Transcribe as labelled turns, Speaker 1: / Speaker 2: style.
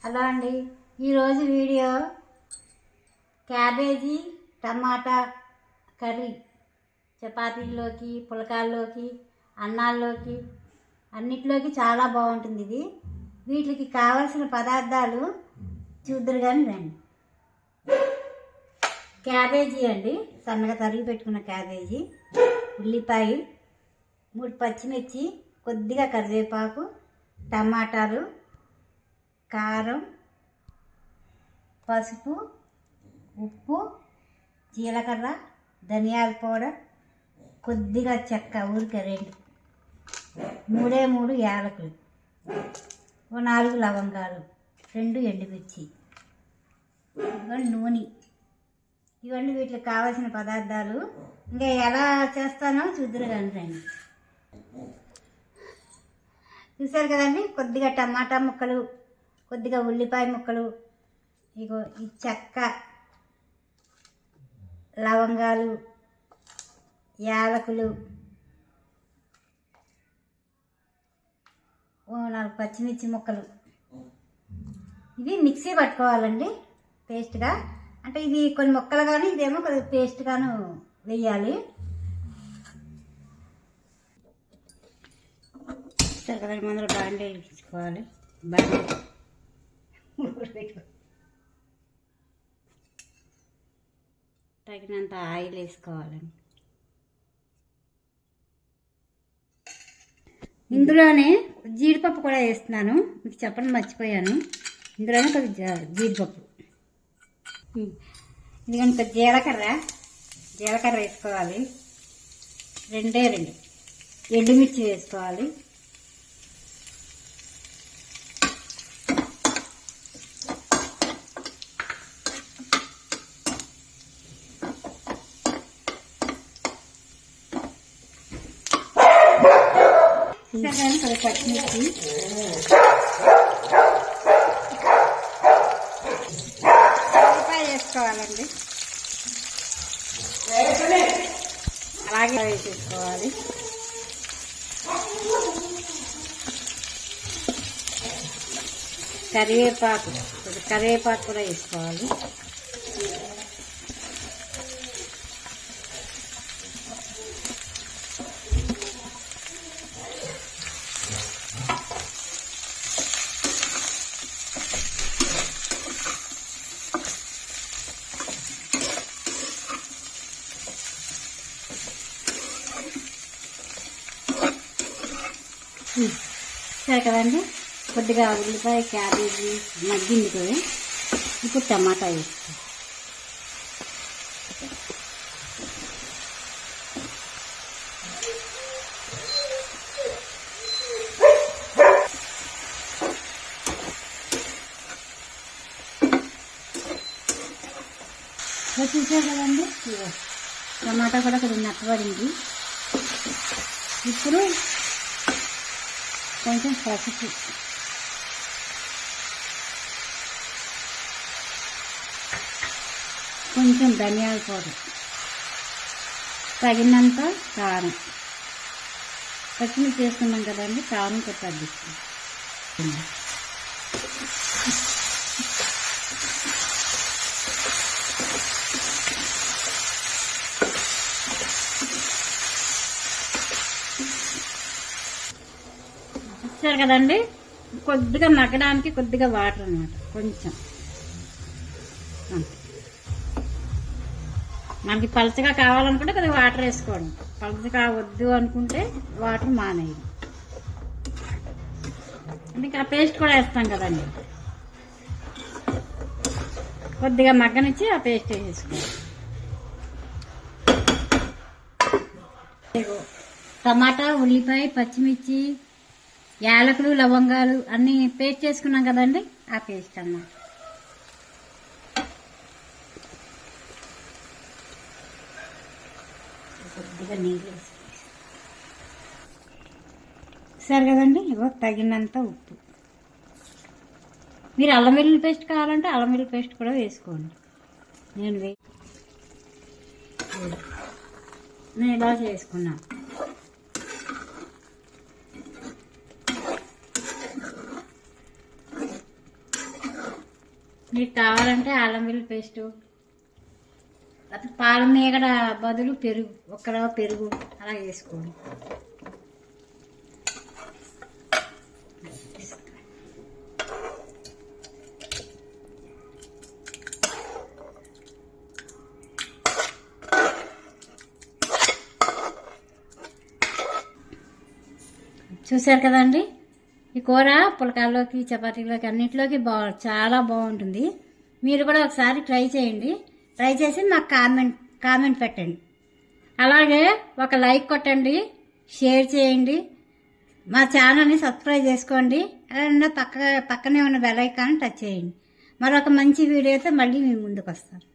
Speaker 1: Hello అండి, ఈరోజు video cabbage టమాటా curry చపాతీల్లోకి, పులకాల్లోకి, అన్నాల్లోకి అన్నిట్లోకి చాలా బాగుంటుంది. ఇది వీటికి కావలసిన పదార్థాలు చూద్దరు కానీ రండి. క్యాబేజీ అండి, సన్నగా తరిగి పెట్టుకున్న క్యాబేజీ, ఉల్లిపాయ, 3 పచ్చిమిర్చి, కొద్దిగా కరివేపాకు, టమాటాలు, కారం, పసుపు, ఉప్పు, జీలకర్ర, ధనియాల పౌడర్, కొద్దిగా చెక్క, ఊరికే 3 యాలకులు, 4 లవంగాలు, 2 ఎండుమిర్చి, నూనె. ఇవన్నీ వీటికి కావాల్సిన పదార్థాలు. ఇంకా ఎలా చేస్తానో చూద్దరు కానీ రండి. చూసారు కదండి, కొద్దిగా టమాటా ముక్కలు, కొద్దిగా ఉల్లిపాయ ముక్కలు, ఇగో ఈ చెక్క, లవంగాలు, యాలకులు, 4 పచ్చిమిర్చి ముక్కలు. ఇవి మిక్సీ పట్టుకోవాలండి పేస్ట్గా. అంటే ఇది కొన్ని ముక్కలు కానీ ఇదేమో కొద్దిగా పేస్ట్గాను వేయాలి. సరే కదండి, ముందర బాండీ వేసుకోవాలి. బాండీ తగినంత ఆయిల్ వేసుకోవాలండి. ఇందులోనే జీడిపప్పు కూడా వేస్తున్నాను, మీకు చెప్పడం మర్చిపోయాను. ఇందులోనే కొద్దిగా జీడిపప్పు, ఇది కనుక జీలకర్ర వేసుకోవాలి. 2 ఎండుమిర్చి వేసుకోవాలి. కొద్దిగా పచ్చిమిర్చి, ఉల్లిపాయ వేసుకోవాలండి. అలాగే వేసేసుకోవాలి. కరివేపాకు కూడా వేసుకోవాలి. సరే కదండి, కొద్దిగా ఉల్లిపాయ, క్యాబేజీ మగ్గింది కదా. ఇప్పుడు టమాటా వేస్తాం. చూసారు కదండి, టమాటా కూడా కొద్దిగా మెత్తబడింది. ఇప్పుడు కొంచెం పసుపు, కొంచెం ధనియాల పౌడర్, తగినంత కారం. పచ్చిమిర్చి వేసుకున్నాం కదండి, కారం కొద్ది తగ్గిస్తాం. చూసారు కదండి, కొద్దిగా మగ్గడానికి కొద్దిగా వాటర్ అన్నమాట. కొంచెం మనకి పలచగా కావాలనుకుంటే కొద్దిగా వాటర్ వేసుకోవడం, పలచగా వద్దు అనుకుంటే వాటర్ మానేయాలి. ఇంకా పేస్ట్ కూడా వేస్తాం కదండి, కొద్దిగా మగ్గనిచ్చి ఆ పేస్ట్ వేసేసుకోవాలి. టమాటా, ఉల్లిపాయ, పచ్చిమిర్చి, యాలకులు, లవంగాలు అన్నీ పేస్ట్ చేసుకున్నాం కదండి, ఆ పేస్ట్ అన్నమాట. కొద్దిగా నీళ్ళు సరే కదండి. ఇగో తగినంత ఉప్పు. మీరు అల్లం వెల్లుల్లి పేస్ట్ కావాలంటే అల్లం వెల్లుల్లి పేస్ట్ కూడా వేసుకోండి. నేను ఇలా చేసుకున్నాను. మీకు కావాలంటే అల్లం వెల్లుల్లి పేస్టు, పాల మీగడ బదులు పెరుగు, ఒక్కరవ పెరుగు అలా వేసుకోండి. చూసారు కదండి, ఈ కూర పులకాల్లోకి, చపాతీలోకి అన్నింటిలోకి చాలా బాగుంటుంది. మీరు కూడా ఒకసారి ట్రై చేయండి. ట్రై చేసి నాకు కామెంట్ పెట్టండి. అలాగే ఒక లైక్ కొట్టండి, షేర్ చేయండి, మా ఛానల్ని సబ్స్క్రైబ్ చేసుకోండి. అలాగే పక్కనే ఉన్న బెల్ ఐకాన్ టచ్ చేయండి. మరొక మంచి వీడియోతో మళ్ళీ మీ ముందుకు వస్తాను.